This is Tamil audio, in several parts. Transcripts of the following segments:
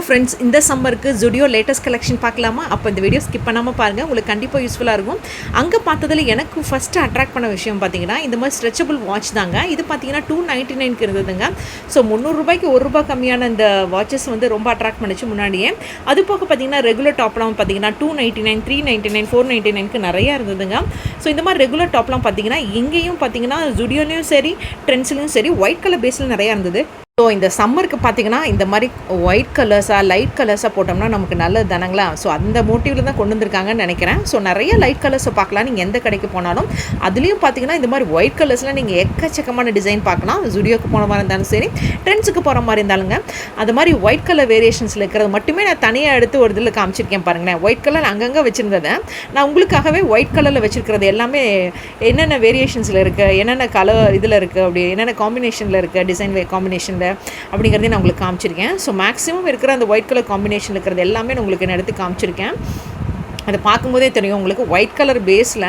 ஃப்ரெண்ட்ஸ், இந்த சம்மருக்கு ஜுடியோ லேட்டஸ்ட் கலெக்ஷன் பார்க்கலாமா? அப்போ இந்த வீடியோ ஸ்கிப் பண்ணாமல் பாருங்கள், உங்களுக்கு கண்டிப்பாக யூஸ்ஃபுல்லாக இருக்கும். அங்கே பார்த்ததில் எனக்கு ஃபஸ்ட்டு அட்ராக்ட் பண்ண விஷயம் பார்த்தீங்கன்னா, இந்த மாதிரி ஸ்ட்ரெச்சபிள் வாட்ச் தாங்க. இது பார்த்தீங்கன்னா 299 இருந்ததுங்க. ஸோ 300 ரூபாய்க்கு ₹1 கம்மியான இந்த வாட்சஸ் வந்து ரொம்ப அட்ராக்ட் பண்ணிச்சு முன்னாடியே. அது போக பார்த்தீங்கன்னா ரெகுலர் டாப்லாம் பார்த்தீங்கன்னா 299, 399, 499க்கு நிறையா இருந்ததுங்க. ஸோ இந்த மாதிரி ரெகுலர் டாப்லாம் பார்த்தீங்கன்னா இங்கேயும் பார்த்தீங்கன்னா ஜுடியோலையும் சரி, ட்ரெண்ட்ஸ்லையும் சரி ஒயிட் கலர் பேஸில் நிறையா இருந்தது. ஸோ இந்த சம்மருக்கு பார்த்தீங்கன்னா இந்த மாதிரி ஒயிட் கலர்ஸாக லைட் கலர்ஸாக போட்டோம்னா நமக்கு நல்லது தானங்களா? ஸோ அந்த மோட்டிவில் தான் கொண்டு வந்திருக்காங்கன்னு நினைக்கிறேன். ஸோ நிறைய லைட் கலர்ஸை பார்க்கலாம் நீங்கள் எந்த கடைக்கு போனாலும். அதுலேயும் பார்த்தீங்கன்னா இந்த மாதிரி ஒயிட் கலர்ஸில் நீங்கள் எக்கச்சக்கமான டிசைன் பார்க்கலாம். ஜுடியோக்கு போன மாதிரி இருந்தாலும் சரி, ட்ரெண்ட்ஸுக்கு போகிற மாதிரி இருந்தாலுங்க. அது மாதிரி ஒயிட் கலர் வேரியேஷன்ஸில் இருக்கிறது மட்டுமே நான் தனியாக எடுத்து ஒரு இதில் காமிச்சிருக்கேன் பாருங்களேன். ஒயிட் கலர் அங்கங்கே வச்சுருந்ததை நான் உங்களுக்காகவே ஒயிட் கலரில் வச்சுருக்கிறது எல்லாமே என்னென்ன வேரியேஷன்ஸில் இருக்குது, என்னென்ன கலர் இதில் இருக்குது, அப்படி என்னென்ன காம்பினேஷனில் இருக்குது, டிசைன் அப்படிங்கிறதையும் நான் உங்களுக்கு காமிச்சிருக்கேன். ஸோ மேக்ஸிமம் இருக்கிற அந்த ஒயிட் கலர் காம்பினேஷன் இருக்கிறது எல்லாமே நான் உங்களுக்கு நான் எடுத்து காமிச்சிருக்கேன். அதை பார்க்கும்போதே தெரியும் உங்களுக்கு ஒயிட் கலர் பேஸில்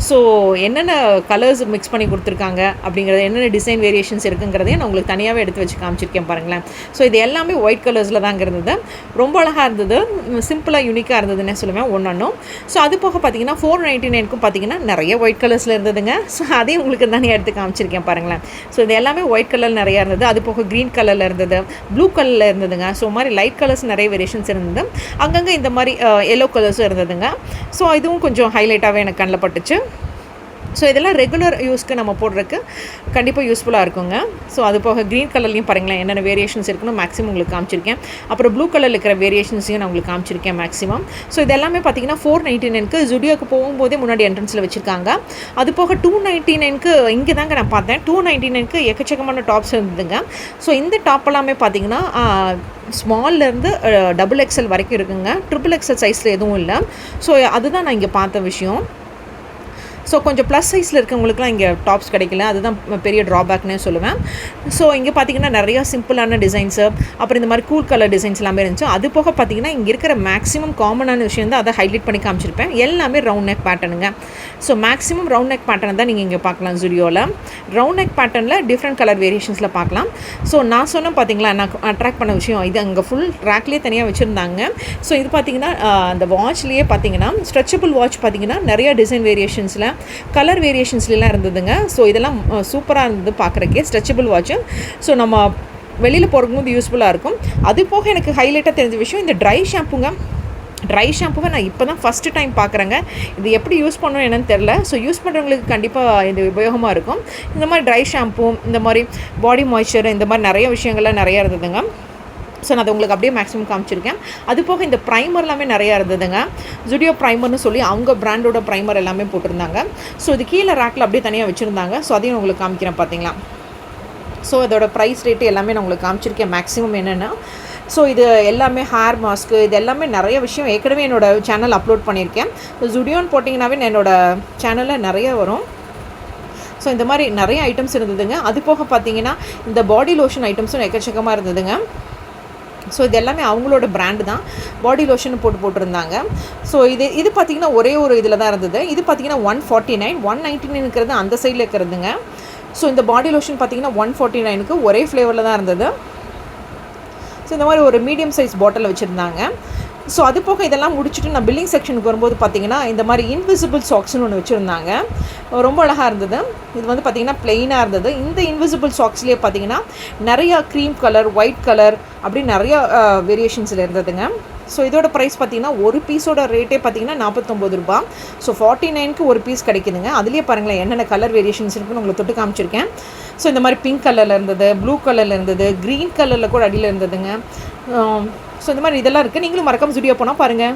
ஸோ என்னென்ன கலர்ஸ் மிக்ஸ் பண்ணி கொடுத்துருக்காங்க அப்படிங்கிறது, என்னென்ன டிசைன் வேரியேஷன்ஸ் இருக்குங்கிறதையும் நான் உங்களுக்கு தனியாகவே எடுத்து வச்சு காமிச்சிருக்கேன் பாருங்களேன். ஸோ இது எல்லாமே ஒயிட் கலர்ஸில் தாங்க இருந்தது. ரொம்ப அழகாக இருந்தது, சிம்பிளாக யூனிக்காக இருந்ததுன்னு சொல்லுவேன் ஒன்றும். ஸோ அது போக பார்த்தீங்கன்னா 499க்கும் பார்த்தீங்கன்னா நிறைய ஒயிட் கலர்ஸில் இருந்ததுங்க. ஸோ அதையும் உங்களுக்கு தனியாக எடுத்து காமிச்சிருக்கேன் பாருங்களேன். ஸோ இது எல்லாமே ஒயிட் கலர் நிறையா இருந்தது. அது போக க்ரீன் கலரில் இருந்தது, ப்ளூ கலரில் இருந்ததுங்க. ஸோ மாதிரி லைட் கலர்ஸ் நிறைய வேரியேஷன்ஸ் இருந்தது. அங்கங்கே இந்த மாதிரி எல்லோ கலர்ஸும் இருந்தது. ஸோ இதுவும் கொஞ்சம் ஹைலைட்டாகவே எனக்கு கண்ணில் பட்டுச்சு. ஸோ இதெல்லாம் ரெகுலர் யூஸ்க்கு நம்ம போடுறதுக்கு கண்டிப்பாக யூஸ்ஃபுல்லாக இருக்குங்க. ஸோ அது போக க்ரீன் கலர்லையும் பாருங்களேன் என்னென்ன வேரியேஷன்ஸ் இருக்குன்னு மேக்ஸிமம் உங்களுக்கு காமிச்சிருக்கேன். அப்புறம் ப்ளூ கலரில் இருக்கிற வேரியேஷன்ஸையும் நான் உங்களுக்கு காமிச்சிருக்கேன் மேக்ஸிமம். ஸோ இது எல்லாமே பார்த்தீங்கன்னா 499க்கு ஜுடியோக்கு போகும்போதே முன்னாடி என்ட்ரன்ஸில் வச்சுருக்காங்க. அது போக 299க்கு இங்கே தாங்க நான் பார்த்தேன். 299க்கு எக்கச்சக்கமான டாப்ஸ் இருந்ததுங்க. ஸோ இந்த டாப் எல்லாமே பார்த்தீங்கன்னா ஸ்மால்லேருந்து XXL வரைக்கும் இருக்குங்க. XXL சைஸில் எதுவும் இல்லை. ஸோ அதுதான் நான் இங்கே பார்த்த விஷயம். ஸோ கொஞ்சம் ப்ளஸ் சைஸில் இருக்கவங்களுக்குலாம் இங்கே டாப்ஸ் கிடைக்கல, அதுதான் பெரிய ட்ராபேக்னே சொல்லுவேன். ஸோ இங்கே பார்த்தீங்கன்னா நிறையா சிம்பிளான டிசைன்ஸு, அப்புறம் இந்த மாதிரி கூல் கலர் டிசைன்ஸ் எல்லாமே இருந்துச்சு. அது போக பார்த்தீங்கன்னா இங்கே இருக்கிற மேக்ஸிமம் காமனான விஷயம் தான் அதை ஹைலைட் பண்ணி காமிச்சிருப்பேன். எல்லாமே ரவுண்ட் நெக் பேட்டர்னுங்க. So maximum round neck pattern தான் நீங்கள் இங்கே பார்க்கலாம். ஜுடியோவில் ரவுண்ட் நெக் பேட்டர்னில் டிஃப்ரெண்ட் கலர் வேரியேஷன்ஸில் பார்க்கலாம். ஸோ நான் சொன்னேன் பார்த்தீங்களா, நான் அட்ராக்ட் பண்ண விஷயம் இது. அங்கே ஃபுல் ரேக்லேயே தனியாக வச்சுருந்தாங்க. ஸோ இது பார்த்தீங்கன்னா அந்த வாட்ச்லேயே பார்த்தீங்கன்னா ஸ்ட்ரெச்சபிள் வாட்ச் பார்த்தீங்கன்னா நிறையா டிசைன் வேரியேஷன்ஸில், கலர் வேரியேஷன்ஸ்லாம் இருந்ததுங்க. ஸோ இதெல்லாம் சூப்பராக இருந்தது பார்க்குறக்கே ஸ்ட்ரெச்சபிள் வாட்ச்சு. ஸோ நம்ம வெளியில் போகிறதுக்கு யூஸ்ஃபுல்லாக இருக்கும். அது போக எனக்கு ஹைலைட்டாக தெரிஞ்ச விஷயம் இந்த ட்ரை ஷாம்புங்க. ட்ரை ஷாம்புவை நான் இப்போ தான் ஃபஸ்ட்டு டைம் பார்க்குறேங்க. இது எப்படி யூஸ் பண்ணணும் என்னன்னு தெரில. ஸோ யூஸ் பண்ணுறவங்களுக்கு கண்டிப்பாக இது உபயோகமாக இருக்கும். இந்த மாதிரி ட்ரை ஷாம்பு, இந்த மாதிரி பாடி மாய்ஸ்சர், இந்த மாதிரி நிறைய விஷயங்கள்லாம் நிறையா இருந்ததுங்க. ஸோ நான் அதை உங்களுக்கு அப்படியே மேக்ஸிமம் காமிச்சிருக்கேன். அது போக இந்த ப்ரைமர் எல்லாமே நிறையா இருந்ததுங்க. ஜுடியோ ப்ரைமர்னு சொல்லி அவங்க பிராண்டோட ப்ரைமர் எல்லாமே போட்டிருந்தாங்க. ஸோ இது கீழே ரேக்கில் அப்படியே தனியாக வச்சுருந்தாங்க. ஸோ அதையும் உங்களுக்கு காமிக்கிறேன் பார்த்தீங்களா. ஸோ அதோட ப்ரைஸ் ரேட்டு எல்லாமே நான் உங்களுக்கு காமிச்சிருக்கேன் மேக்ஸிமம் என்னென்னா. ஸோ இது எல்லாமே ஹேர் மாஸ்க்கு, இது எல்லாமே நிறைய விஷயம் ஏற்கனவே என்னோடய சேனல் அப்லோட் பண்ணியிருக்கேன். ஜுடியோன்னு போட்டிங்கனாவே என்னோடய சேனலில் நிறைய வரும். ஸோ இந்த மாதிரி நிறைய ஐட்டம்ஸ் இருந்ததுங்க. அது போக பார்த்தீங்கன்னா இந்த பாடி லோஷன் ஐட்டம்ஸும் எக்கச்சக்கமாக இருந்ததுங்க. ஸோ இது எல்லாமே அவங்களோட பிராண்டு தான். பாடி லோஷன் போட்டிருந்தாங்க. ஸோ இது பார்த்திங்கன்னா ஒரே ஒரு இதில் தான் இருந்தது. இது பார்த்திங்கன்னா 149, 199 இருக்கிறது அந்த சைடில் இருக்கிறதுங்க. ஸோ இந்த பாடி லோஷன் பார்த்திங்கன்னா 149க்கு ஒரே ஃப்ளேவரில் தான் இருந்தது. ஸோ இந்த மாதிரி ஒரு மீடியம் சைஸ் பாட்டில் வச்சுருந்தாங்க. ஸோ அது போக இதெல்லாம் முடிச்சுட்டு நான் பில்லிங் செக்ஷனுக்கு வரும்போது பார்த்திங்கன்னா இந்த மாதிரி இன்விசிபிள் சாக்ஸ்னு ஒன்று வச்சுருந்தாங்க. ரொம்ப அழகாக இருந்தது. இது வந்து பார்த்திங்கன்னா ப்ளெயினாக இருந்தது. இந்த இன்விசிபிள் சாக்ஸ்லேயே பார்த்திங்கன்னா நிறையா க்ரீம் கலர், ஒயிட் கலர் அப்படி நிறையா வேரியேஷன்ஸில் இருந்ததுங்க. ஸோ இதோட ப்ரைஸ் பார்த்திங்கன்னா ஒரு பீஸோட ரேட்டே பார்த்திங்கன்னா ₹49. ஸோ 49க்கு ஒரு பீஸ் கிடைக்குதுங்க. அதுலேயே பாருங்களேன் என்னென்ன கலர் வேரியேஷன்ஸ் இருக்குன்னு உங்களுக்கு தொட்டு காமிச்சிருக்கேன். ஸோ இந்த மாதிரி பிங்க் கலரில் இருந்தது, ப்ளூ கலரில் இருந்தது, க்ரீன் கலரில் கூட அடியில் இருந்ததுங்க. ஸோ இந்த மாதிரி இதெல்லாம் இருக்குது. நீங்களும் மறக்காம ஜுடியோ போனால் பாருங்கள்.